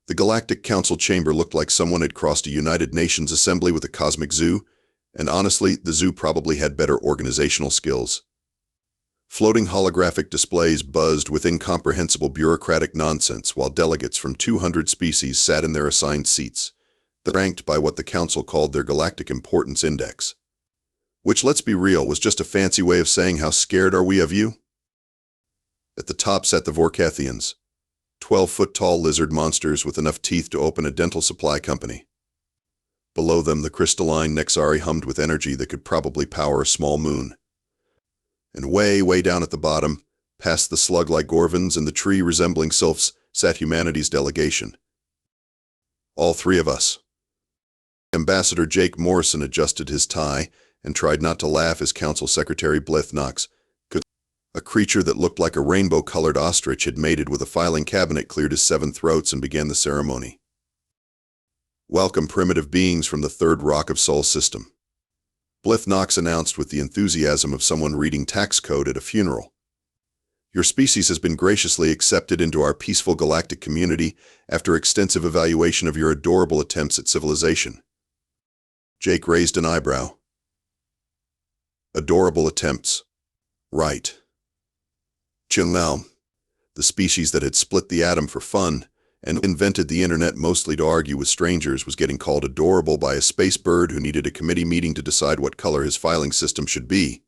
The Galactic Council chamber looked like someone had crossed a United Nations assembly with a cosmic zoo, and honestly, the zoo probably had better organizational skills. Floating holographic displays buzzed with incomprehensible bureaucratic nonsense while delegates from 200 species sat in their assigned seats, ranked by what the Council called their Galactic Importance Index. Which, let's be real, was just a fancy way of saying how scared are we of you? At the top sat the Vorkathians, 12-foot-tall lizard monsters with enough teeth to open a dental supply company. Below them, the crystalline Nexari hummed with energy that could probably power a small moon. And way down at the bottom, past the slug-like Gorvins and the tree-resembling sylphs, sat humanity's delegation. All three of us. Ambassador Jake Morrison adjusted his tie and tried not to laugh as Council Secretary Blith Knox, a creature that looked like a rainbow-colored ostrich, had mated with a filing cabinet, cleared his 7 throats and began the ceremony. Welcome, primitive beings from the third Rock of Sol system. Blith Knox announced with the enthusiasm of someone reading tax code at a funeral. Your species has been graciously accepted into our peaceful galactic community after extensive evaluation of your adorable attempts at civilization. Jake raised an eyebrow. Adorable attempts. Right. Now, the species that had split the atom for fun and invented the internet mostly to argue with strangers was getting called adorable by a space bird who needed a committee meeting to decide what color his filing system should be.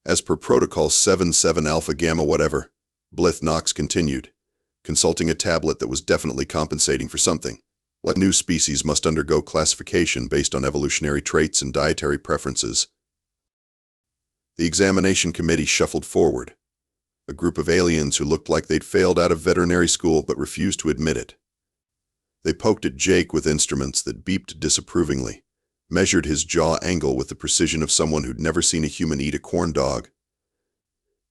As per Protocol 77 Alpha Gamma whatever, Blith Knox continued, consulting a tablet that was definitely compensating for something. What new species must undergo classification based on evolutionary traits and dietary preferences. The examination committee shuffled forward. A group of aliens who looked like they'd failed out of veterinary school but refused to admit it. They poked at Jake with instruments that beeped disapprovingly, measured his jaw angle with the precision of someone who'd never seen a human eat a corn dog,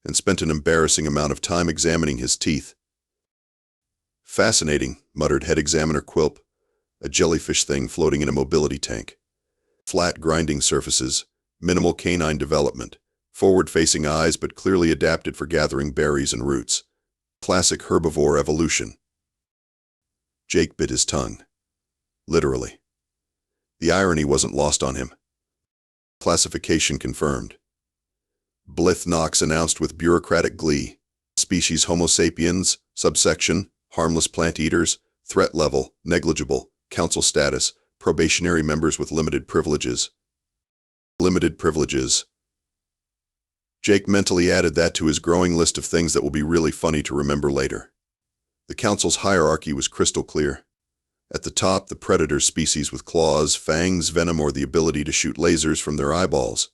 and spent an embarrassing amount of time examining his teeth. Fascinating, muttered head examiner Quilp, a jellyfish thing floating in a mobility tank. Flat grinding surfaces, minimal canine development, forward-facing eyes but clearly adapted for gathering berries and roots. Classic herbivore evolution. Jake bit his tongue. Literally. The irony wasn't lost on him. Classification confirmed. Blith Knox announced with bureaucratic glee. Species Homo sapiens, subsection, harmless plant eaters, threat level, negligible, council status, probationary members with limited privileges. Limited privileges. Jake mentally added that to his growing list of things that will be really funny to remember later. The council's hierarchy was crystal clear. At the top, the predator species with claws, fangs, venom, or the ability to shoot lasers from their eyeballs.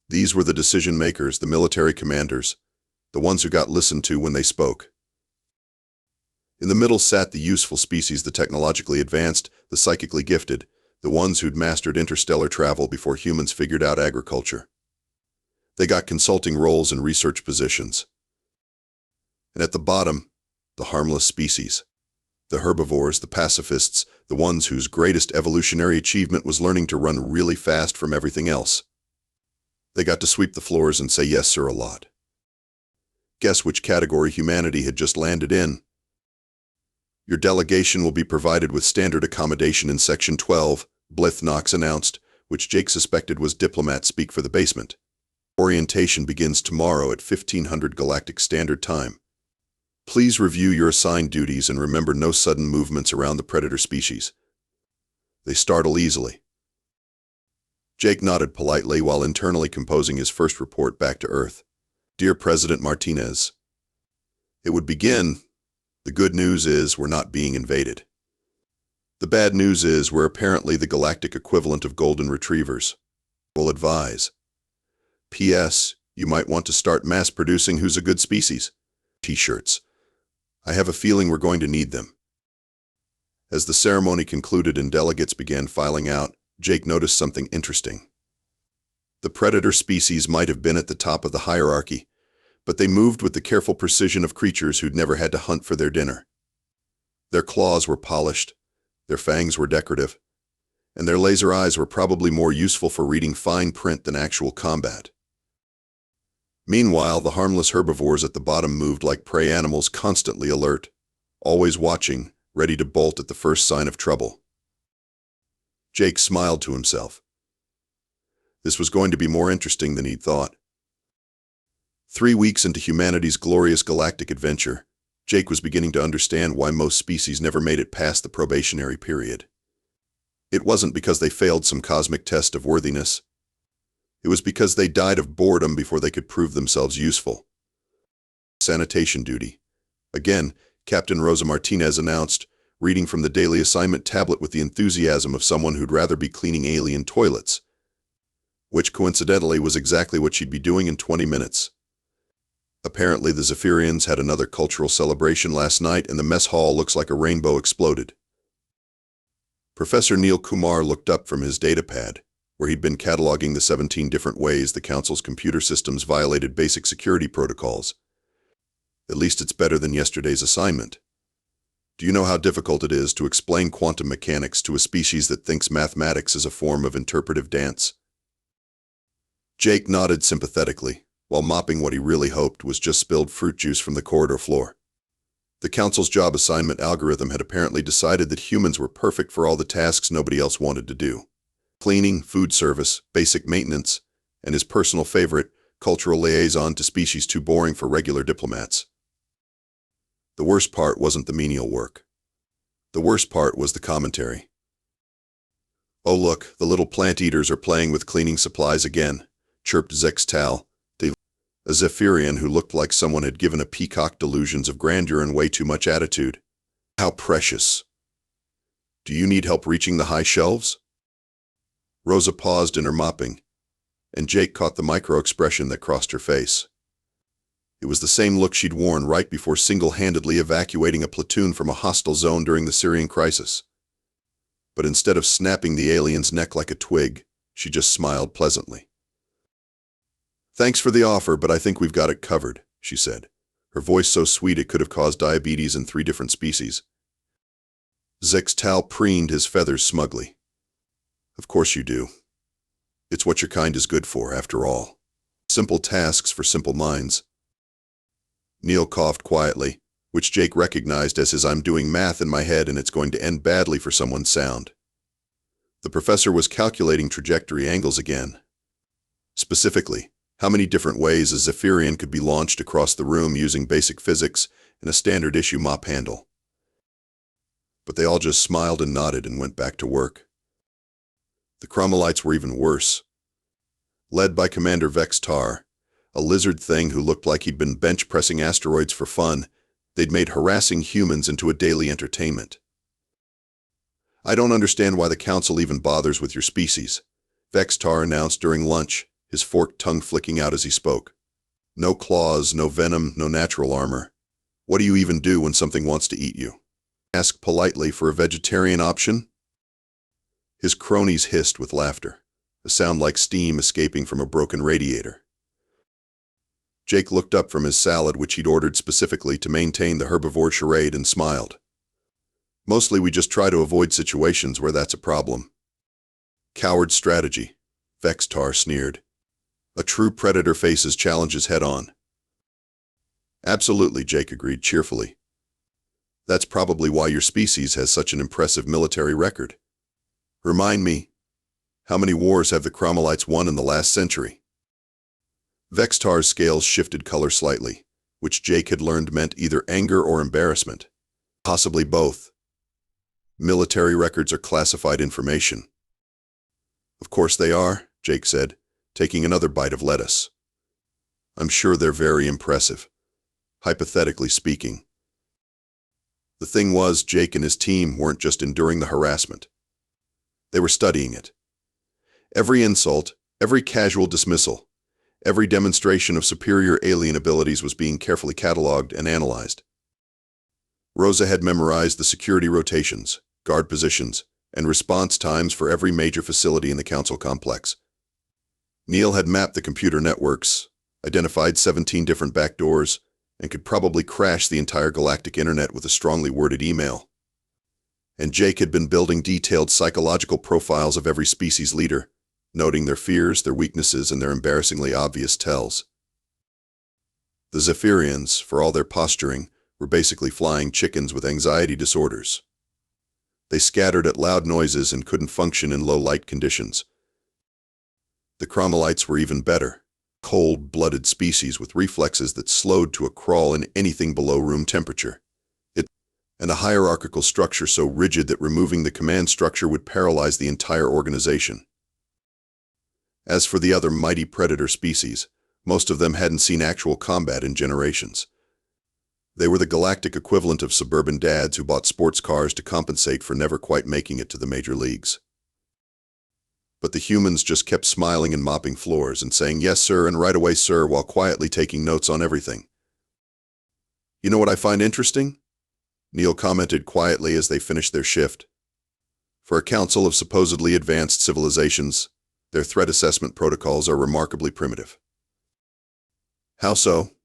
These were the decision makers, the military commanders, the ones who got listened to when they spoke. In the middle sat the useful species, the technologically advanced, the psychically gifted, the ones who'd mastered interstellar travel before humans figured out agriculture. They got consulting roles and research positions. And at the bottom, the harmless species. The herbivores, the pacifists, the ones whose greatest evolutionary achievement was learning to run really fast from everything else. They got to sweep the floors and say yes sir a lot. Guess which category humanity had just landed in? Your delegation will be provided with standard accommodation in Section 12, Blith Knox announced, which Jake suspected was diplomat speak for the basement. Orientation begins tomorrow at 1500 Galactic Standard Time. Please review your assigned duties and remember no sudden movements around the predator species. They startle easily. Jake nodded politely while internally composing his first report back to Earth. Dear President Martinez. It would begin, the good news is we're not being invaded. The bad news is we're apparently the galactic equivalent of golden retrievers. We'll advise. P.S. You might want to start mass-producing Who's a Good Species T-shirts. I have a feeling we're going to need them. As the ceremony concluded and delegates began filing out, Jake noticed something interesting. The predator species might have been at the top of the hierarchy, but they moved with the careful precision of creatures who'd never had to hunt for their dinner. Their claws were polished, their fangs were decorative, and their laser eyes were probably more useful for reading fine print than actual combat. Meanwhile, the harmless herbivores at the bottom moved like prey animals, constantly alert. always watching, ready to bolt at the first sign of trouble. Jake smiled to himself. This was going to be more interesting than he'd thought. 3 weeks into humanity's glorious galactic adventure, Jake was beginning to understand why most species never made it past the probationary period. It wasn't because they failed some cosmic test of worthiness. It was because they died of boredom before they could prove themselves useful. Sanitation duty. Again, Captain Rosa Martinez announced, reading from the daily assignment tablet with the enthusiasm of someone who'd rather be cleaning alien toilets, which coincidentally was exactly what she'd be doing in 20 minutes. Apparently the Zephyrians had another cultural celebration last night and the mess hall looks like a rainbow exploded. Professor Neil Kumar looked up from his datapad, where he'd been cataloging the 17 different ways the Council's computer systems violated basic security protocols. At least it's better than yesterday's assignment. Do you know how difficult it is to explain quantum mechanics to a species that thinks mathematics is a form of interpretive dance? Jake nodded sympathetically, while mopping what he really hoped was just spilled fruit juice from the corridor floor. The Council's job assignment algorithm had apparently decided that humans were perfect for all the tasks nobody else wanted to do. Cleaning, food service, basic maintenance, and his personal favorite, cultural liaison to species too boring for regular diplomats. The worst part wasn't the menial work. The worst part was the commentary. "Oh look, the little plant eaters are playing with cleaning supplies again," chirped Zextal, a Zephyrian who looked like someone had given a peacock delusions of grandeur and way too much attitude. "How precious. Do you need help reaching the high shelves?" Rosa paused in her mopping, and Jake caught the micro-expression that crossed her face. It was the same look she'd worn right before single-handedly evacuating a platoon from a hostile zone during the Syrian crisis. But instead of snapping the alien's neck like a twig, she just smiled pleasantly. "Thanks for the offer, but I think we've got it covered," she said, her voice so sweet it could have caused diabetes in 3 different species. Zextal preened his feathers smugly. "Of course you do. It's what your kind is good for, after all. Simple tasks for simple minds." Neil coughed quietly, which Jake recognized as his "I'm doing math in my head and it's going to end badly for someone" sound. The professor was calculating trajectory angles again. Specifically, how many different ways a Zephyrian could be launched across the room using basic physics and a standard-issue mop handle. But they all just smiled and nodded and went back to work. The Chromolites were even worse. Led by Commander Vextar, a lizard thing who looked like he'd been bench-pressing asteroids for fun, they'd made harassing humans into a daily entertainment. "I don't understand why the Council even bothers with your species," Vextar announced during lunch, his forked tongue flicking out as he spoke. "No claws, no venom, no natural armor. What do you even do when something wants to eat you? Ask politely for a vegetarian option?" His cronies hissed with laughter, a sound like steam escaping from a broken radiator. Jake looked up from his salad, which he'd ordered specifically to maintain the herbivore charade, and smiled. "Mostly we just try to avoid situations where that's a problem." "Coward strategy," Vextar sneered. "A true predator faces challenges head-on." "Absolutely," Jake agreed cheerfully. "That's probably why your species has such an impressive military record. Remind me, how many wars have the Chromolites won in the last century?" Vextar's scales shifted color slightly, which Jake had learned meant either anger or embarrassment. Possibly both. "Military records are classified information." "Of course they are," Jake said, taking another bite of lettuce. "I'm sure they're very impressive, hypothetically speaking." The thing was, Jake and his team weren't just enduring the harassment. They were studying it. Every insult, every casual dismissal, every demonstration of superior alien abilities was being carefully cataloged and analyzed. Rosa had memorized the security rotations, guard positions, and response times for every major facility in the Council complex. Neil had mapped the computer networks, identified 17 different backdoors, and could probably crash the entire galactic internet with a strongly worded email. And Jake had been building detailed psychological profiles of every species leader, noting their fears, their weaknesses, and their embarrassingly obvious tells. The Zephyrians, for all their posturing, were basically flying chickens with anxiety disorders. They scattered at loud noises and couldn't function in low-light conditions. The chromolites were even better, cold-blooded species with reflexes that slowed to a crawl in anything below room temperature. And a hierarchical structure so rigid that removing the command structure would paralyze the entire organization. As for the other mighty predator species, most of them hadn't seen actual combat in generations. They were the galactic equivalent of suburban dads who bought sports cars to compensate for never quite making it to the major leagues. But the humans just kept smiling and mopping floors and saying, "Yes, sir," and "Right away, sir," while quietly taking notes on everything. "You know what I find interesting?" Neil commented quietly as they finished their shift. "For a council of supposedly advanced civilizations, their threat assessment protocols are remarkably primitive." "How so?"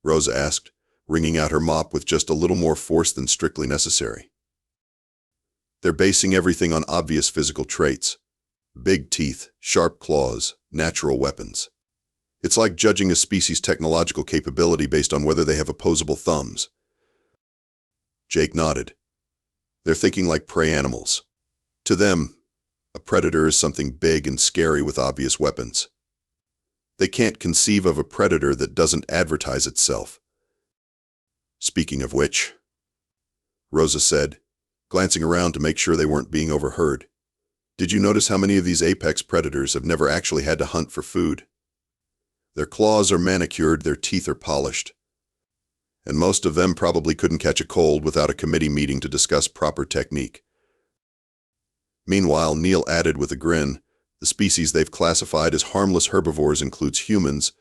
Rosa asked, wringing out her mop with just a little more force than strictly necessary. "They're basing everything on obvious physical traits. Big teeth, sharp claws, natural weapons. It's like judging a species' technological capability based on whether they have opposable thumbs." Jake nodded. "They're thinking like prey animals. To them, a predator is something big and scary with obvious weapons. They can't conceive of a predator that doesn't advertise itself." "Speaking of which," Rosa said, glancing around to make sure they weren't being overheard, "did you notice how many of these apex predators have never actually had to hunt for food? Their claws are manicured, their teeth are polished. And most of them probably couldn't catch a cold without a committee meeting to discuss proper technique." Meanwhile, Neil added with a grin, "The species they've classified as harmless herbivores includes humans,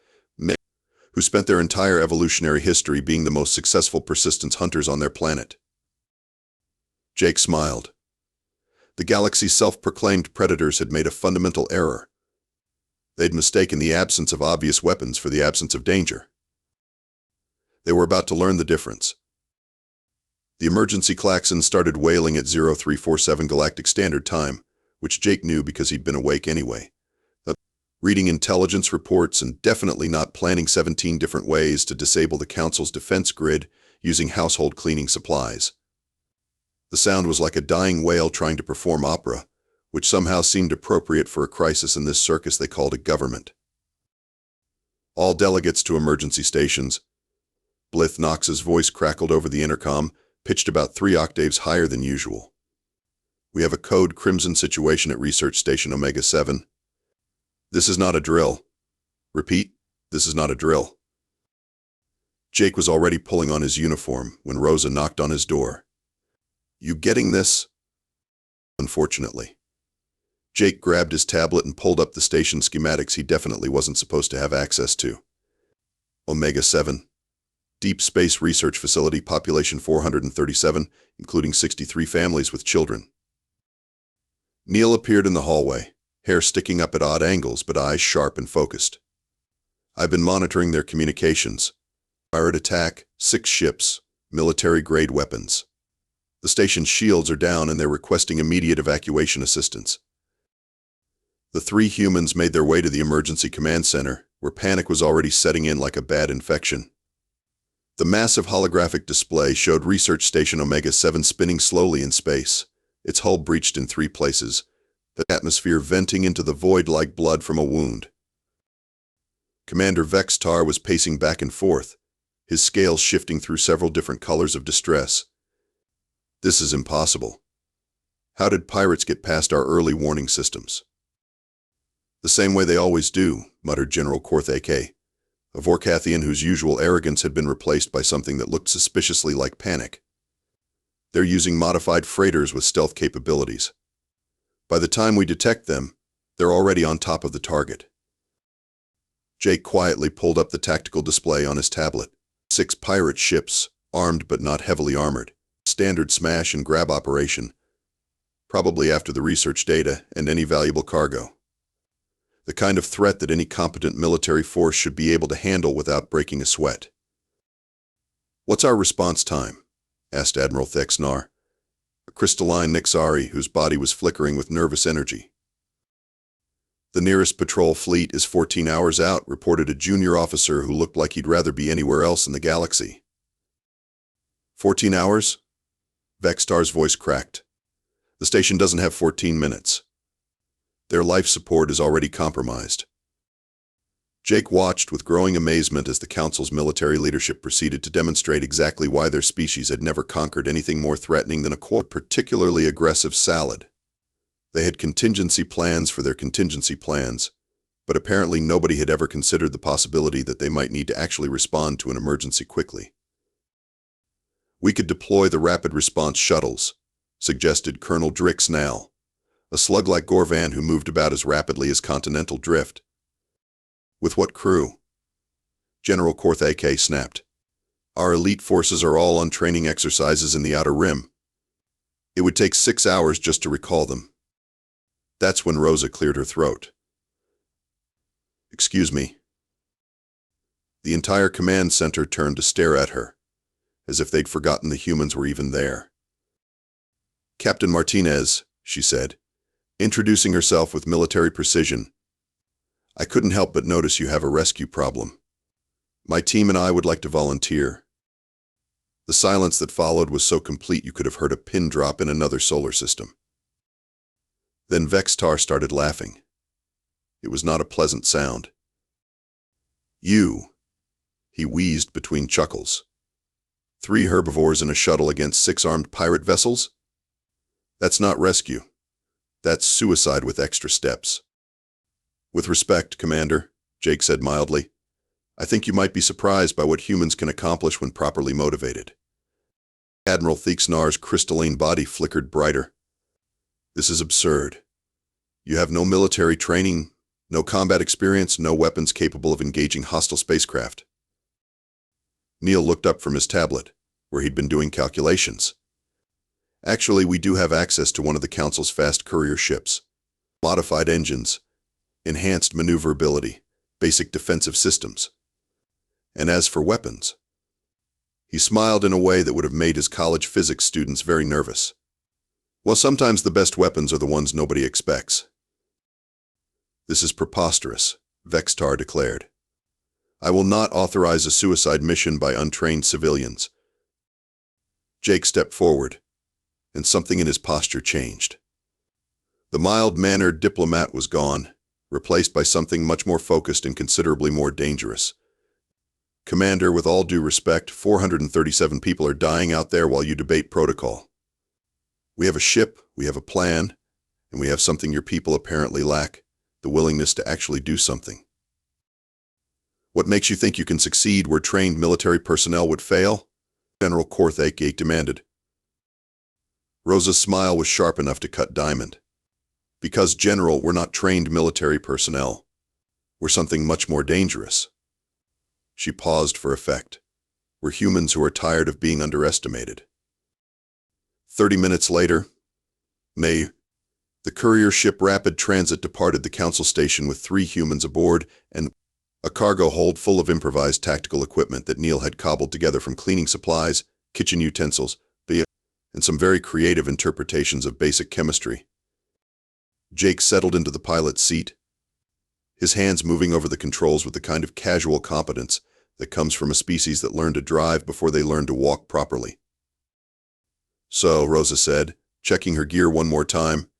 who spent their entire evolutionary history being the most successful persistence hunters on their planet." Jake smiled. The galaxy's self-proclaimed predators had made a fundamental error. They'd mistaken the absence of obvious weapons for the absence of danger. They were about to learn the difference. The emergency klaxon started wailing at 0347 Galactic Standard Time, which Jake knew because he'd been awake anyway. Reading intelligence reports and definitely not planning 17 different ways to disable the Council's defense grid using household cleaning supplies. The sound was like a dying whale trying to perform opera, which somehow seemed appropriate for a crisis in this circus they called a government. "All delegates to emergency stations." Blith Knox's voice crackled over the intercom, pitched about 3 octaves higher than usual. "We have a code Crimson situation at Research Station Omega-7. This is not a drill. Repeat, this is not a drill." Jake was already pulling on his uniform when Rosa knocked on his door. "You getting this?" Unfortunately. Jake grabbed his tablet and pulled up the station schematics he definitely wasn't supposed to have access to. Omega-7. Deep Space Research Facility, population 437, including 63 families with children. Neil appeared in the hallway, hair sticking up at odd angles but eyes sharp and focused. "I've been monitoring their communications. Pirate attack, 6 ships, military-grade weapons. The station's shields are down and they're requesting immediate evacuation assistance." The 3 humans made their way to the emergency command center, where panic was already setting in like a bad infection. The massive holographic display showed Research Station Omega-7 spinning slowly in space, its hull breached in 3 places, the atmosphere venting into the void like blood from a wound. Commander Vextar was pacing back and forth, his scales shifting through several different colors of distress. "This is impossible. How did pirates get past our early warning systems?" "The same way they always do," muttered General Korth AK, a Vorkathian whose usual arrogance had been replaced by something that looked suspiciously like panic. "They're using modified freighters with stealth capabilities. By the time we detect them, they're already on top of the target." Jake quietly pulled up the tactical display on his tablet. 6 pirate ships, armed but not heavily armored. Standard smash and grab operation, probably after the research data and any valuable cargo. The kind of threat that any competent military force should be able to handle without breaking a sweat. "What's our response time?" asked Admiral Thexnar, a crystalline Nixari whose body was flickering with nervous energy. "The nearest patrol fleet is 14 hours out," reported a junior officer who looked like he'd rather be anywhere else in the galaxy. 14 hours? Vextar's voice cracked. The station doesn't have 14 minutes. Their life support is already compromised. Jake watched with growing amazement as the Council's military leadership proceeded to demonstrate exactly why their species had never conquered anything more threatening than a particularly aggressive salad. They had contingency plans for their contingency plans, but apparently nobody had ever considered the possibility that they might need to actually respond to an emergency quickly. "We could deploy the rapid response shuttles," suggested Colonel Drixnall, a slug-like Gorvan who moved about as rapidly as continental drift. "With what crew?" General Korthake snapped. "Our elite forces are all on training exercises in the Outer Rim. It would take 6 hours just to recall them." That's when Rosa cleared her throat. "Excuse me." The entire command center turned to stare at her, as if they'd forgotten the humans were even there. "Captain Martinez," she said, introducing herself with military precision. "I couldn't help but notice you have a rescue problem. My team and I would like to volunteer." The silence that followed was so complete you could have heard a pin drop in another solar system. Then Vextar started laughing. It was not a pleasant sound. "You," he wheezed between chuckles. "3 herbivores in a shuttle against 6 armed pirate vessels? That's not rescue. That's suicide with extra steps." "With respect, Commander," Jake said mildly, "I think you might be surprised by what humans can accomplish when properly motivated." Admiral Thixnar's crystalline body flickered brighter. "This is absurd. You have no military training, no combat experience, no weapons capable of engaging hostile spacecraft." Neil looked up from his tablet, where he'd been doing calculations. "Actually, we do have access to one of the Council's fast courier ships. Modified engines, enhanced maneuverability, basic defensive systems. And as for weapons..." He smiled in a way that would have made his college physics students very nervous. "Well, sometimes the best weapons are the ones nobody expects." "This is preposterous," Vextar declared. "I will not authorize a suicide mission by untrained civilians." Jake stepped forward, and something in his posture changed. The mild-mannered diplomat was gone, replaced by something much more focused and considerably more dangerous. "Commander, with all due respect, 437 people are dying out there while you debate protocol. We have a ship, we have a plan, and we have something your people apparently lack, the willingness to actually do something. What makes you think you can succeed where trained military personnel would fail?" General Korthake demanded. Rosa's smile was sharp enough to cut diamond. "Because, General, we're not trained military personnel. We're something much more dangerous." She paused for effect. "We're humans who are tired of being underestimated." 30 minutes later, the courier ship Rapid Transit departed the Council station with 3 humans aboard and a cargo hold full of improvised tactical equipment that Neil had cobbled together from cleaning supplies, kitchen utensils, and some very creative interpretations of basic chemistry. Jake settled into the pilot's seat, his hands moving over the controls with the kind of casual competence that comes from a species that learned to drive before they learned to walk properly. "So," Rosa said, checking her gear one more time,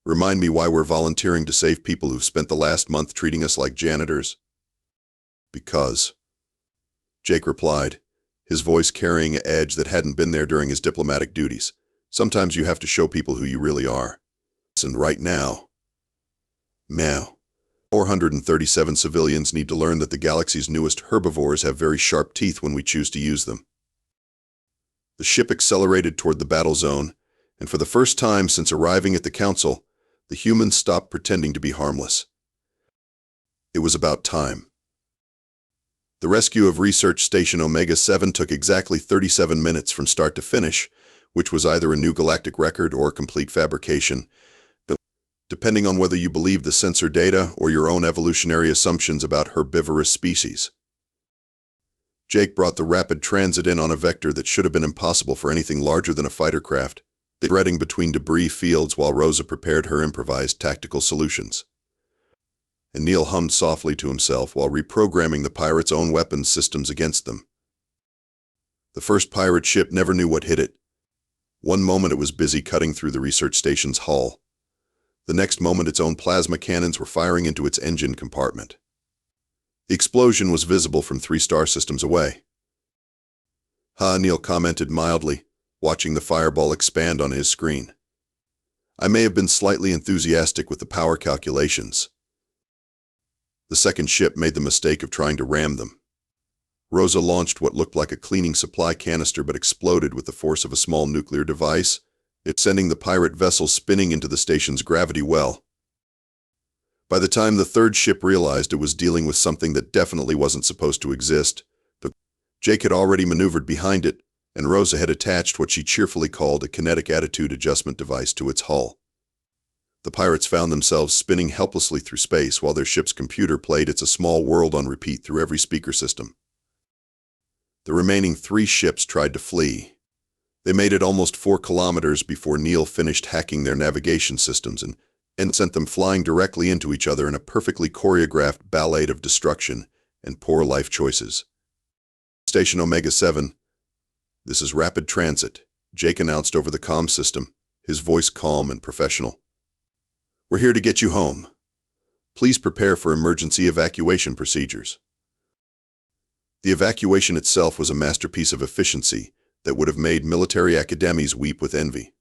"remind me why we're volunteering to save people who've spent the last month treating us like janitors." "Because," Jake replied, his voice carrying an edge that hadn't been there during his diplomatic duties. "Sometimes you have to show people who you really are. And right now, 437 civilians need to learn that the galaxy's newest herbivores have very sharp teeth when we choose to use them." The ship accelerated toward the battle zone, and for the first time since arriving at the Council, the humans stopped pretending to be harmless. It was about time. The rescue of Research Station Omega-7 took exactly 37 minutes from start to finish, which was either a new galactic record or a complete fabrication, depending on whether you believe the sensor data or your own evolutionary assumptions about herbivorous species. Jake brought the Rapid Transit in on a vector that should have been impossible for anything larger than a fighter craft, threading between debris fields while Rosa prepared her improvised tactical solutions. And Neil hummed softly to himself while reprogramming the pirates' own weapons systems against them. The first pirate ship never knew what hit it. One moment it was busy cutting through the research station's hull. The next moment its own plasma cannons were firing into its engine compartment. The explosion was visible from 3 star systems away. Neil commented mildly, watching the fireball expand on his screen. I may have been slightly enthusiastic with the power calculations. The second ship made the mistake of trying to ram them. Rosa launched what looked like a cleaning supply canister but exploded with the force of a small nuclear device, it sending the pirate vessel spinning into the station's gravity well. By the time the third ship realized it was dealing with something that definitely wasn't supposed to exist, Jake had already maneuvered behind it, and Rosa had attached what she cheerfully called a kinetic attitude adjustment device to its hull. The pirates found themselves spinning helplessly through space while their ship's computer played It's a Small World on repeat through every speaker system. The remaining 3 ships tried to flee. They made it almost 4 kilometers before Neil finished hacking their navigation systems and sent them flying directly into each other in a perfectly choreographed ballet of destruction and poor life choices. Station Omega 7. This is Rapid Transit, Jake announced over the comm system, his voice calm and professional. We're here to get you home. Please prepare for emergency evacuation procedures. The evacuation itself was a masterpiece of efficiency that would have made military academies weep with envy.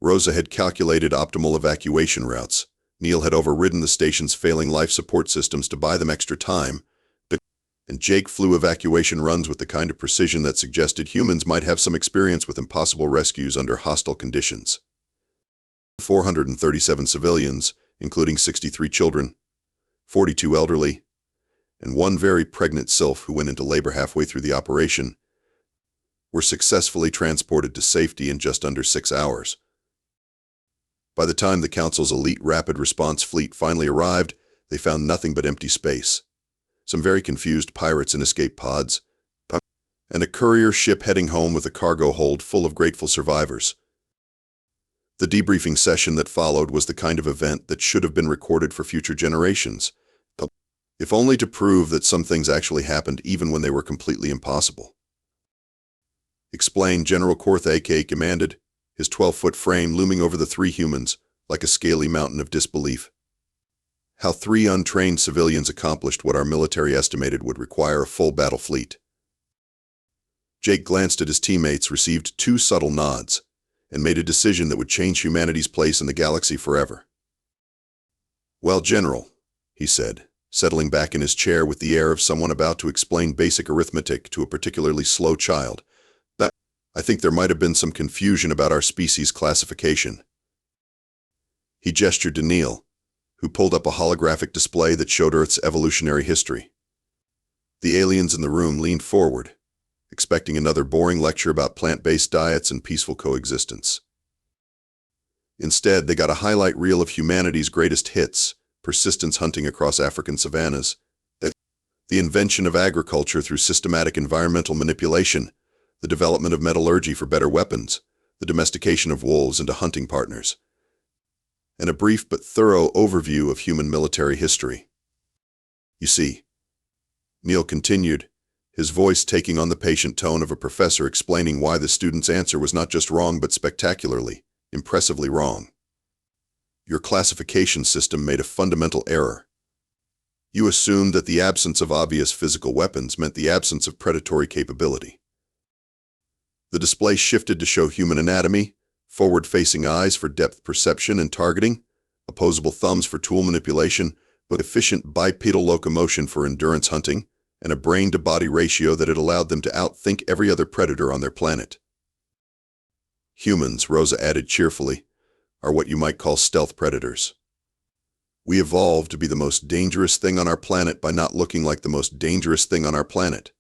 Rosa had calculated optimal evacuation routes. Neil had overridden the station's failing life support systems to buy them extra time, and Jake flew evacuation runs with the kind of precision that suggested humans might have some experience with impossible rescues under hostile conditions. 437 civilians, including 63 children, 42 elderly, and 1 very pregnant sylph who went into labor halfway through the operation, were successfully transported to safety in just under 6 hours. By the time the Council's elite rapid response fleet finally arrived, they found nothing but empty space. Some very confused pirates in escape pods, and a courier ship heading home with a cargo hold full of grateful survivors. The debriefing session that followed was the kind of event that should have been recorded for future generations, if only to prove that some things actually happened even when they were completely impossible. Explain, General Korthe commanded, his 12-foot frame looming over the 3 humans like a scaly mountain of disbelief. How 3 untrained civilians accomplished what our military estimated would require a full battle fleet. Jake glanced at his teammates, received 2 subtle nods, and made a decision that would change humanity's place in the galaxy forever. Well, General, he said, settling back in his chair with the air of someone about to explain basic arithmetic to a particularly slow child, I think there might have been some confusion about our species classification. He gestured to Neil, who pulled up a holographic display that showed Earth's evolutionary history. The aliens in the room leaned forward, expecting another boring lecture about plant-based diets and peaceful coexistence. Instead, they got a highlight reel of humanity's greatest hits, persistence hunting across African savannas, the invention of agriculture through systematic environmental manipulation, the development of metallurgy for better weapons, the domestication of wolves into hunting partners, and a brief but thorough overview of human military history. You see, Neil continued, his voice taking on the patient tone of a professor explaining why the student's answer was not just wrong but spectacularly, impressively wrong. Your classification system made a fundamental error. You assumed that the absence of obvious physical weapons meant the absence of predatory capability. The display shifted to show human anatomy, forward-facing eyes for depth perception and targeting, opposable thumbs for tool manipulation, but efficient bipedal locomotion for endurance hunting, and a brain-to-body ratio that had allowed them to outthink every other predator on their planet. Humans, Rosa added cheerfully, are what you might call stealth predators. We evolved to be the most dangerous thing on our planet by not looking like the most dangerous thing on our planet.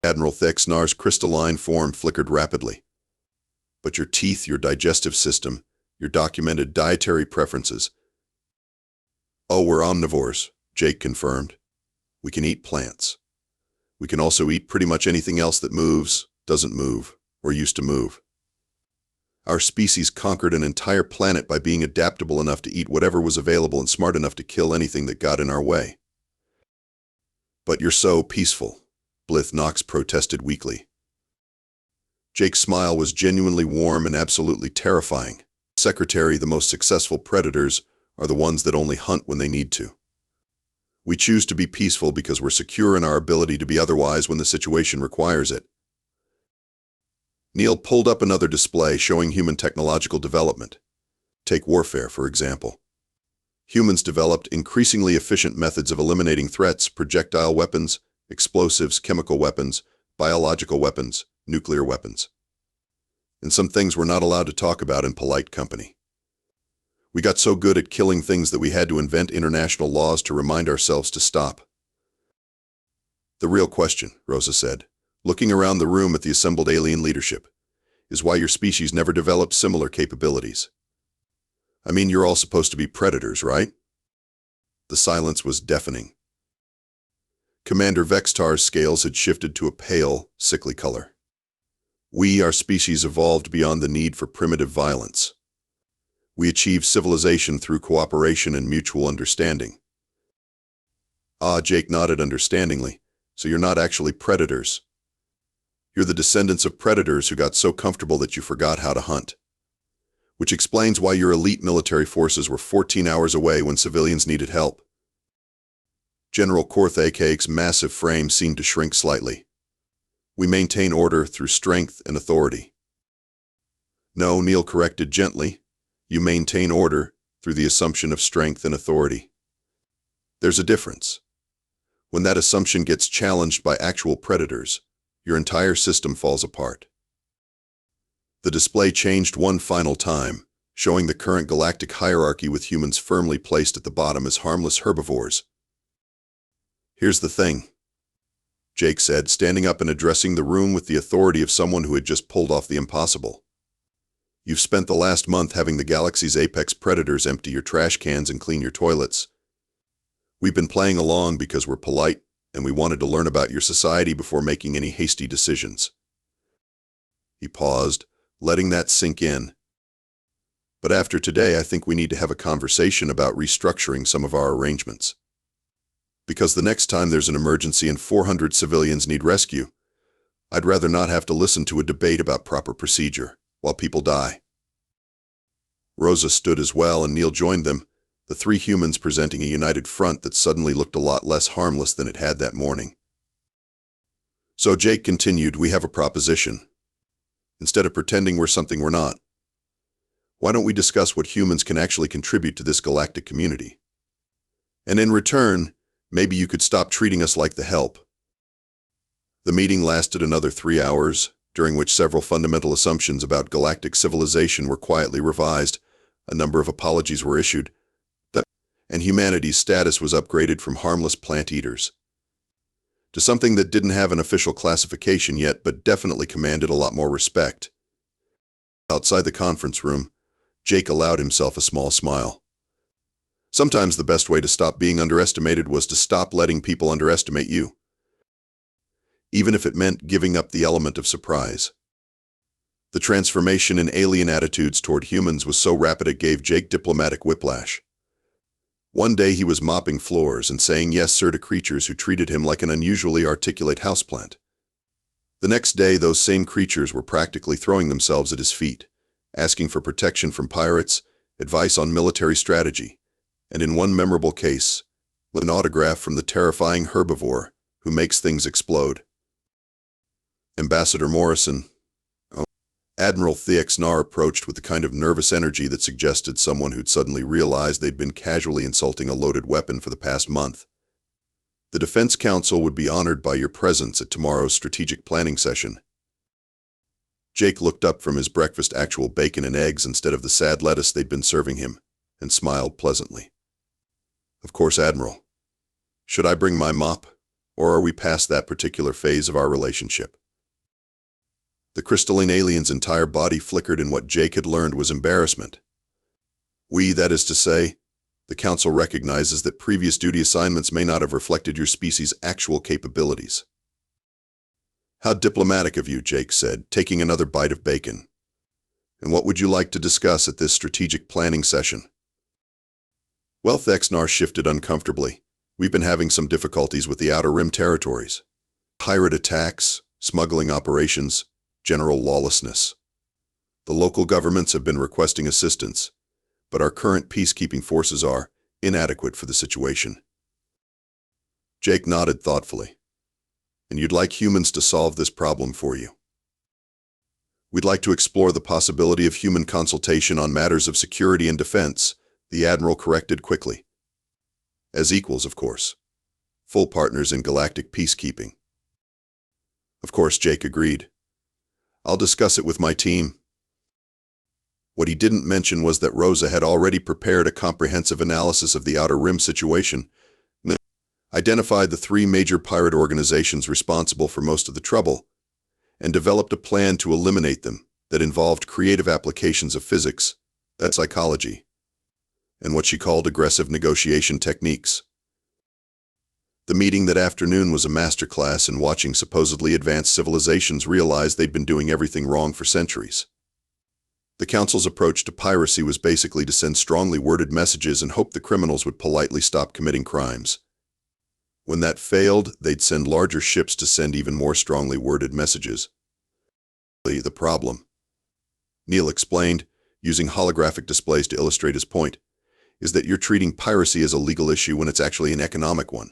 Admiral Thexnar's crystalline form flickered rapidly. But your teeth, your digestive system, your documented dietary preferences. Oh, we're omnivores, Jake confirmed. We can eat plants. We can also eat pretty much anything else that moves, doesn't move, or used to move. Our species conquered an entire planet by being adaptable enough to eat whatever was available and smart enough to kill anything that got in our way. But you're so peaceful, Blith Knox protested weakly. Jake's smile was genuinely warm and absolutely terrifying. Secretary, the most successful predators are the ones that only hunt when they need to. We choose to be peaceful because we're secure in our ability to be otherwise when the situation requires it. Neil pulled up another display showing human technological development. Take warfare, for example. Humans developed increasingly efficient methods of eliminating threats: projectile weapons, explosives, chemical weapons, biological weapons, nuclear weapons. And some things we're not allowed to talk about in polite company. We got so good at killing things that we had to invent international laws to remind ourselves to stop. The real question, Rosa said, looking around the room at the assembled alien leadership, is why your species never developed similar capabilities. I mean, you're all supposed to be predators, right? The silence was deafening. Commander Vextar's scales had shifted to a pale, sickly color. We, our species, evolved beyond the need for primitive violence. We achieved civilization through cooperation and mutual understanding. Ah, Jake nodded understandingly. So you're not actually predators. You're the descendants of predators who got so comfortable that you forgot how to hunt. Which explains why your elite military forces were 14 hours away when civilians needed help. General Korthake's massive frame seemed to shrink slightly. We maintain order through strength and authority. No, Neil corrected gently. You maintain order through the assumption of strength and authority. There's a difference. When that assumption gets challenged by actual predators, your entire system falls apart. The display changed one final time, showing the current galactic hierarchy with humans firmly placed at the bottom as harmless herbivores. Here's the thing, Jake said, standing up and addressing the room with the authority of someone who had just pulled off the impossible. You've spent the last month having the galaxy's apex predators empty your trash cans and clean your toilets. We've been playing along because we're polite, and we wanted to learn about your society before making any hasty decisions. He paused, letting that sink in. But after today, I think we need to have a conversation about restructuring some of our arrangements. Because the next time there's an emergency and 400 civilians need rescue, I'd rather not have to listen to a debate about proper procedure while people die. Rosa stood as well, and Neil joined them, the three humans presenting a united front that suddenly looked a lot less harmless than it had that morning. So Jake continued, we have a proposition. Instead of pretending we're something we're not, why don't we discuss what humans can actually contribute to this galactic community? And in return, maybe you could stop treating us like the help. The meeting lasted another 3 hours, during which several fundamental assumptions about galactic civilization were quietly revised, a number of apologies were issued, and humanity's status was upgraded from harmless plant eaters to something that didn't have an official classification yet but definitely commanded a lot more respect. Outside the conference room, Jake allowed himself a small smile. Sometimes the best way to stop being underestimated was to stop letting people underestimate you, even if it meant giving up the element of surprise. The transformation in alien attitudes toward humans was so rapid it gave Jake diplomatic whiplash. One day he was mopping floors and saying yes sir to creatures who treated him like an unusually articulate houseplant. The next day those same creatures were practically throwing themselves at his feet, asking for protection from pirates, advice on military strategy, and in one memorable case, an autograph from the terrifying herbivore who makes things explode. Ambassador Morrison, Admiral Thexnar approached with the kind of nervous energy that suggested someone who'd suddenly realized they'd been casually insulting a loaded weapon for the past month. The Defense Council would be honored by your presence at tomorrow's strategic planning session. Jake looked up from his breakfast, actual bacon and eggs instead of the sad lettuce they'd been serving him, and smiled pleasantly. Of course, Admiral. Should I bring my mop, or are we past that particular phase of our relationship? The crystalline alien's entire body flickered in what Jake had learned was embarrassment. We, that is to say, the Council recognizes that previous duty assignments may not have reflected your species' actual capabilities. How diplomatic of you, Jake said, taking another bite of bacon. And what would you like to discuss at this strategic planning session? Well, Thexnar shifted uncomfortably. We've been having some difficulties with the Outer Rim territories. Pirate attacks, smuggling operations, general lawlessness. The local governments have been requesting assistance, but our current peacekeeping forces are inadequate for the situation. Jake nodded thoughtfully. And you'd like humans to solve this problem for you? We'd like to explore the possibility of human consultation on matters of security and defense, the Admiral corrected quickly. As equals, of course. Full partners in galactic peacekeeping. Of course, Jake agreed. I'll discuss it with my team. What he didn't mention was that Rosa had already prepared a comprehensive analysis of the Outer Rim situation, identified the 3 major pirate organizations responsible for most of the trouble, and developed a plan to eliminate them that involved creative applications of physics, psychology, and what she called aggressive negotiation techniques. The meeting that afternoon was a masterclass in watching supposedly advanced civilizations realize they'd been doing everything wrong for centuries. The Council's approach to piracy was basically to send strongly worded messages and hope the criminals would politely stop committing crimes. When that failed, they'd send larger ships to send even more strongly worded messages. The problem, Neil explained, using holographic displays to illustrate his point, is that you're treating piracy as a legal issue when it's actually an economic one.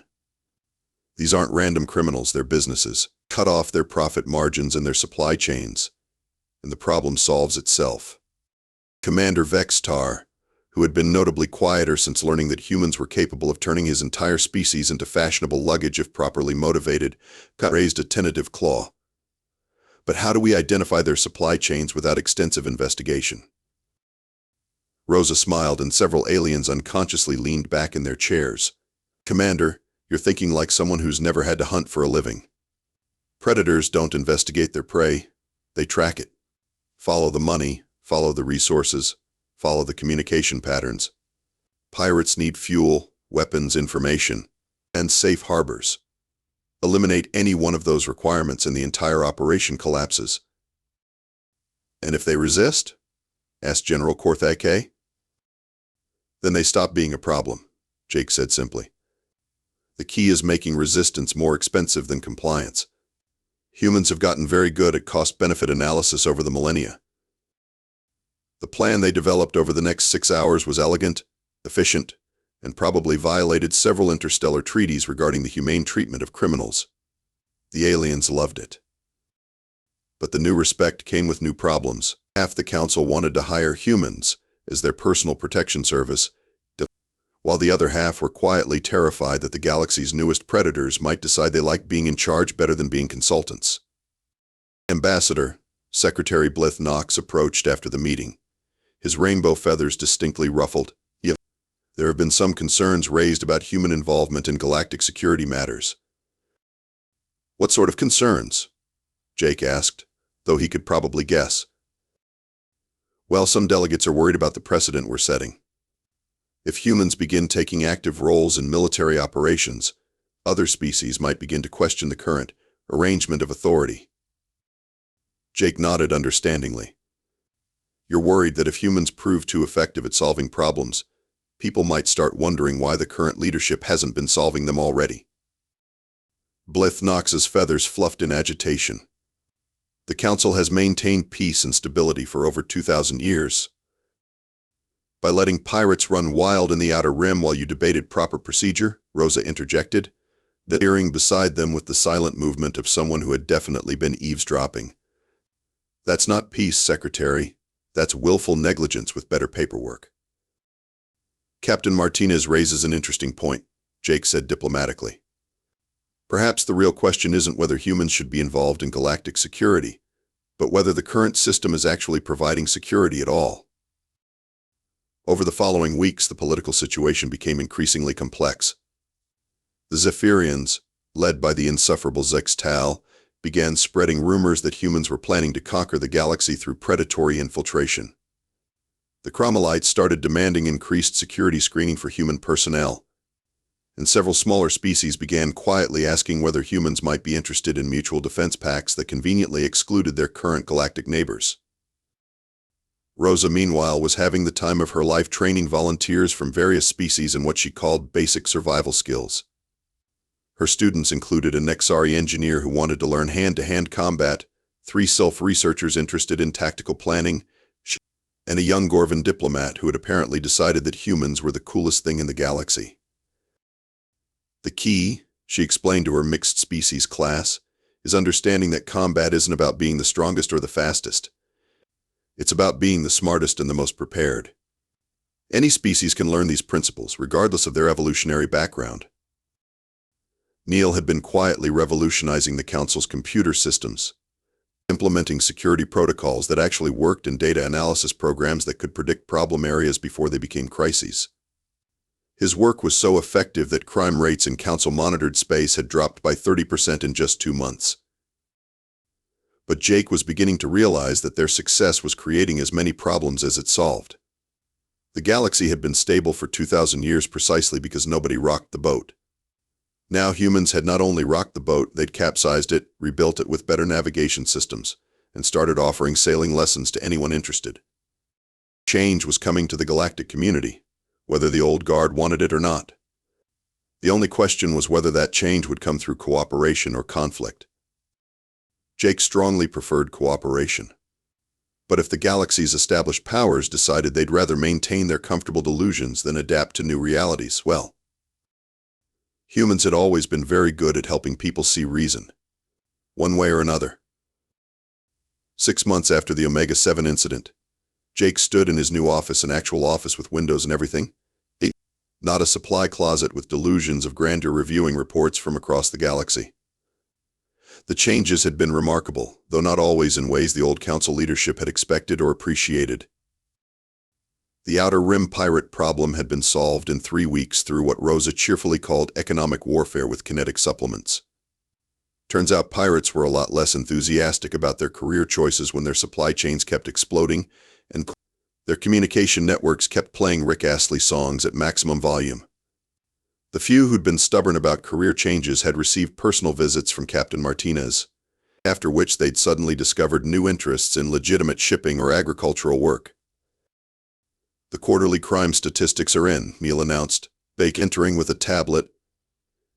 These aren't random criminals, they're businesses. Cut off their profit margins and their supply chains, and the problem solves itself. Commander Vextar, who had been notably quieter since learning that humans were capable of turning his entire species into fashionable luggage if properly motivated, raised a tentative claw. But how do we identify their supply chains without extensive investigation? Rosa smiled and several aliens unconsciously leaned back in their chairs. Commander, you're thinking like someone who's never had to hunt for a living. Predators don't investigate their prey, they track it. Follow the money, follow the resources, follow the communication patterns. Pirates need fuel, weapons, information, and safe harbors. Eliminate any one of those requirements and the entire operation collapses. And if they resist? Asked General Korthake. Then they stop being a problem, Jake said simply. The key is making resistance more expensive than compliance. Humans have gotten very good at cost-benefit analysis over the millennia. The plan they developed over the next 6 hours was elegant, efficient, and probably violated several interstellar treaties regarding the humane treatment of criminals. The aliens loved it. But the new respect came with new problems. Half the Council wanted to hire humans as their personal protection service, while the other half were quietly terrified that the galaxy's newest predators might decide they liked being in charge better than being consultants. Ambassador, Secretary Blith Knox approached after the meeting, his rainbow feathers distinctly ruffled. There have been some concerns raised about human involvement in galactic security matters. What sort of concerns? Jake asked, though he could probably guess. Well, some delegates are worried about the precedent we're setting. If humans begin taking active roles in military operations, other species might begin to question the current arrangement of authority. Jake nodded understandingly. You're worried that if humans prove too effective at solving problems, people might start wondering why the current leadership hasn't been solving them already. Blith Knox's feathers fluffed in agitation. The Council has maintained peace and stability for over 2,000 years. By letting pirates run wild in the Outer Rim while you debated proper procedure, Rosa interjected, peering beside them with the silent movement of someone who had definitely been eavesdropping. That's not peace, Secretary. That's willful negligence with better paperwork. Captain Martinez raises an interesting point, Jake said diplomatically. Perhaps the real question isn't whether humans should be involved in galactic security, but whether the current system is actually providing security at all. Over the following weeks, the political situation became increasingly complex. The Zephyrians, led by the insufferable Zextal, began spreading rumors that humans were planning to conquer the galaxy through predatory infiltration. The Chromalites started demanding increased security screening for human personnel, and several smaller species began quietly asking whether humans might be interested in mutual defense pacts that conveniently excluded their current galactic neighbors. Rosa, meanwhile, was having the time of her life training volunteers from various species in what she called basic survival skills. Her students included a Nexari engineer who wanted to learn hand-to-hand combat, 3 self-researchers interested in tactical planning, and a young Gorvan diplomat who had apparently decided that humans were the coolest thing in the galaxy. The key, she explained to her mixed-species class, is understanding that combat isn't about being the strongest or the fastest. It's about being the smartest and the most prepared. Any species can learn these principles, regardless of their evolutionary background. Neil had been quietly revolutionizing the Council's computer systems, implementing security protocols that actually worked and data analysis programs that could predict problem areas before they became crises. His work was so effective that crime rates in Council-monitored space had dropped by 30% in just 2 months. But Jake was beginning to realize that their success was creating as many problems as it solved. The galaxy had been stable for 2,000 years precisely because nobody rocked the boat. Now humans had not only rocked the boat, they'd capsized it, rebuilt it with better navigation systems, and started offering sailing lessons to anyone interested. Change was coming to the galactic community, whether the old guard wanted it or not. The only question was whether that change would come through cooperation or conflict. Jake strongly preferred cooperation. But if the galaxy's established powers decided they'd rather maintain their comfortable delusions than adapt to new realities, well, humans had always been very good at helping people see reason, one way or another. 6 months after the Omega-7 incident, Jake stood in his new office, an actual office with windows and everything. Not a supply closet with delusions of grandeur reviewing reports from across the galaxy. The changes had been remarkable, though not always in ways the old Council leadership had expected or appreciated. The Outer Rim pirate problem had been solved in 3 weeks through what Rosa cheerfully called economic warfare with kinetic supplements. Turns out pirates were a lot less enthusiastic about their career choices when their supply chains kept exploding and their communication networks kept playing Rick Astley songs at maximum volume. The few who'd been stubborn about career changes had received personal visits from Captain Martinez, after which they'd suddenly discovered new interests in legitimate shipping or agricultural work. The quarterly crime statistics are in, Neil announced, Bake entering with a tablet,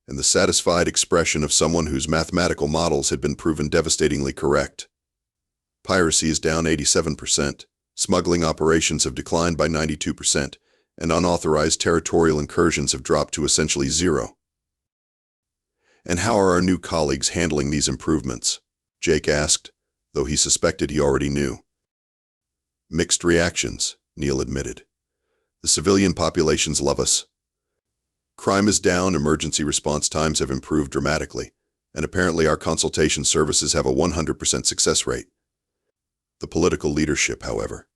and the satisfied expression of someone whose mathematical models had been proven devastatingly correct. Piracy is down 87%, smuggling operations have declined by 92%, and unauthorized territorial incursions have dropped to essentially zero. And how are our new colleagues handling these improvements? Jake asked, though he suspected he already knew. Mixed reactions, Neil admitted. The civilian populations love us. Crime is down, emergency response times have improved dramatically, and apparently our consultation services have a 100% success rate. The political leadership, however.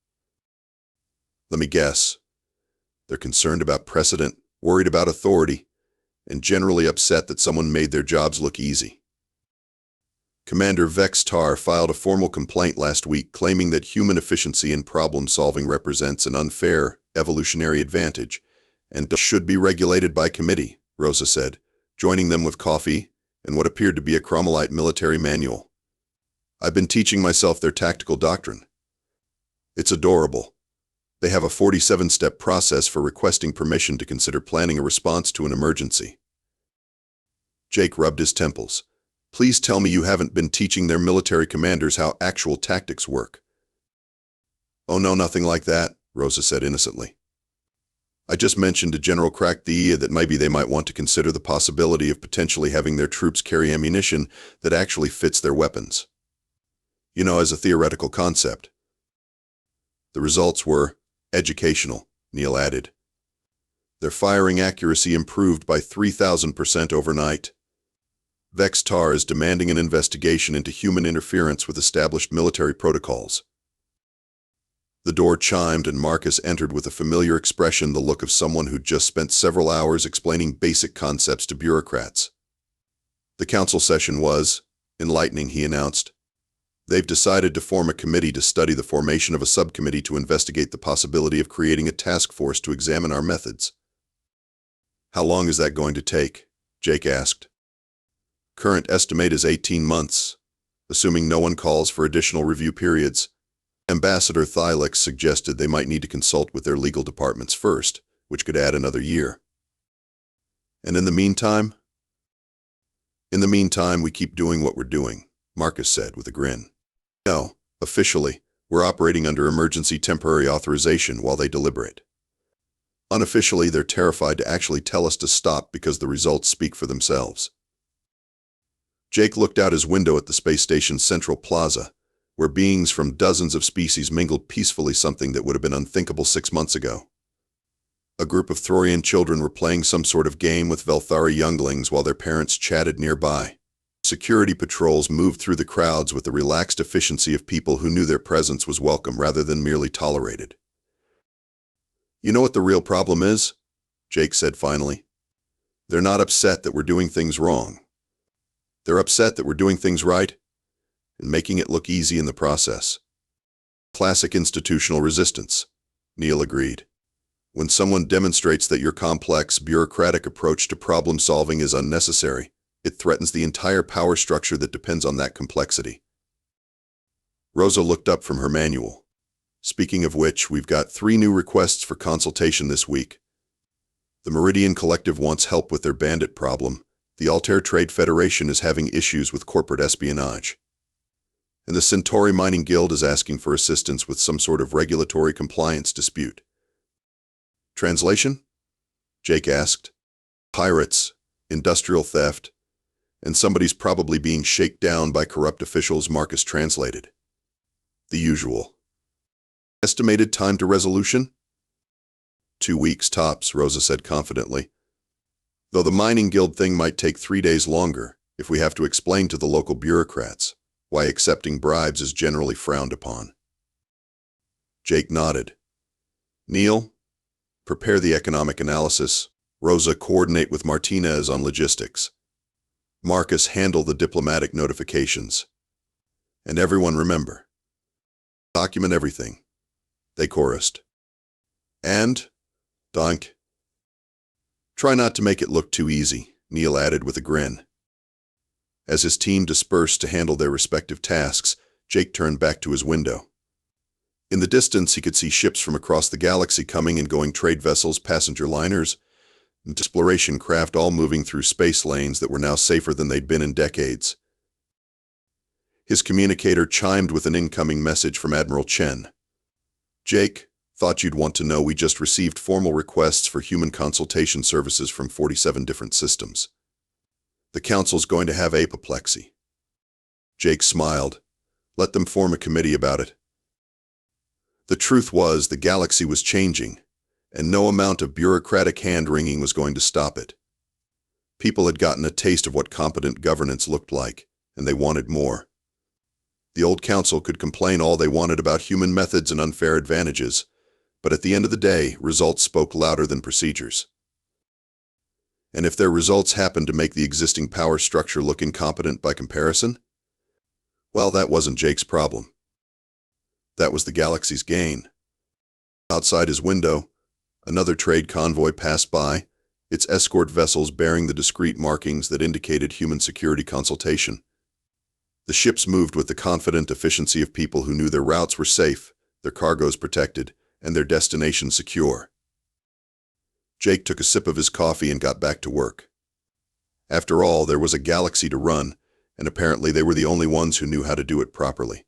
Let me guess. They're concerned about precedent, worried about authority, and generally upset that someone made their jobs look easy. Commander Vex Tar filed a formal complaint last week claiming that human efficiency in problem-solving represents an unfair, evolutionary advantage, and should be regulated by committee, Rosa said, joining them with coffee and what appeared to be a Chromolite military manual. I've been teaching myself their tactical doctrine. It's adorable. They have a 47-step process for requesting permission to consider planning a response to an emergency. Jake rubbed his temples. Please tell me you haven't been teaching their military commanders how actual tactics work. Oh no, nothing like that, Rosa said innocently. I just mentioned to General Crack that maybe they might want to consider the possibility of potentially having their troops carry ammunition that actually fits their weapons. You know, as a theoretical concept. The results were educational, Neil added. Their firing accuracy improved by 3,000% overnight. Vex Tar is demanding an investigation into human interference with established military protocols. The door chimed and Marcus entered with a familiar expression, the look of someone who'd just spent several hours explaining basic concepts to bureaucrats. The council session was enlightening, he announced. They've decided to form a committee to study the formation of a subcommittee to investigate the possibility of creating a task force to examine our methods. How long is that going to take? Jake asked. Current estimate is 18 months, assuming no one calls for additional review periods. Ambassador Thylix suggested they might need to consult with their legal departments first, which could add another year. And in the meantime? In the meantime, we keep doing what we're doing, Marcus said with a grin. No, officially, we're operating under emergency temporary authorization while they deliberate. Unofficially, they're terrified to actually tell us to stop because the results speak for themselves. Jake looked out his window at the space station's central plaza, where beings from dozens of species mingled peacefully, something that would have been unthinkable 6 months ago. A group of Thorian children were playing some sort of game with Velthari younglings while their parents chatted nearby. Security patrols moved through the crowds with the relaxed efficiency of people who knew their presence was welcome rather than merely tolerated. "You know what the real problem is?" Jake said finally. "They're not upset that we're doing things wrong. They're upset that we're doing things right and making it look easy in the process." "Classic institutional resistance," Neil agreed. "When someone demonstrates that your complex, bureaucratic approach to problem-solving is unnecessary, it threatens the entire power structure that depends on that complexity." Rosa looked up from her manual. "Speaking of which, we've got 3 new requests for consultation this week. The Meridian Collective wants help with their bandit problem. The Altair Trade Federation is having issues with corporate espionage. And the Centauri Mining Guild is asking for assistance with some sort of regulatory compliance dispute." "Translation?" Jake asked. "Pirates, industrial theft, and somebody's probably being shaken down by corrupt officials," Marcus translated. "The usual." "Estimated time to resolution?" 2 weeks tops, Rosa said confidently. "Though the mining guild thing might take 3 days longer if we have to explain to the local bureaucrats why accepting bribes is generally frowned upon." Jake nodded. "Neil, prepare the economic analysis. Rosa, coordinate with Martinez on logistics. Marcus, handle the diplomatic notifications. And everyone remember, document everything," they chorused. "And, Donk, try not to make it look too easy," Neil added with a grin. As his team dispersed to handle their respective tasks, Jake turned back to his window. In the distance, he could see ships from across the galaxy coming and going, trade vessels, passenger liners, and exploration craft, all moving through space lanes that were now safer than they'd been in decades. His communicator chimed with an incoming message from Admiral Chen. "Jake, thought you'd want to know we just received formal requests for human consultation services from 47 different systems. The Council's going to have apoplexy." Jake smiled. "Let them form a committee about it." The truth was, the galaxy was changing, and no amount of bureaucratic hand-wringing was going to stop it. People had gotten a taste of what competent governance looked like, and they wanted more. The old council could complain all they wanted about human methods and unfair advantages, but at the end of the day, results spoke louder than procedures. And if their results happened to make the existing power structure look incompetent by comparison, well, that wasn't Jake's problem. That was the galaxy's gain. Outside his window, another trade convoy passed by, its escort vessels bearing the discreet markings that indicated human security consultation. The ships moved with the confident efficiency of people who knew their routes were safe, their cargoes protected, and their destination secure. Jake took a sip of his coffee and got back to work. After all, there was a galaxy to run, and apparently they were the only ones who knew how to do it properly.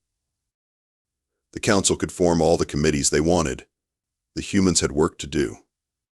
The Council could form all the committees they wanted. The humans had work to do.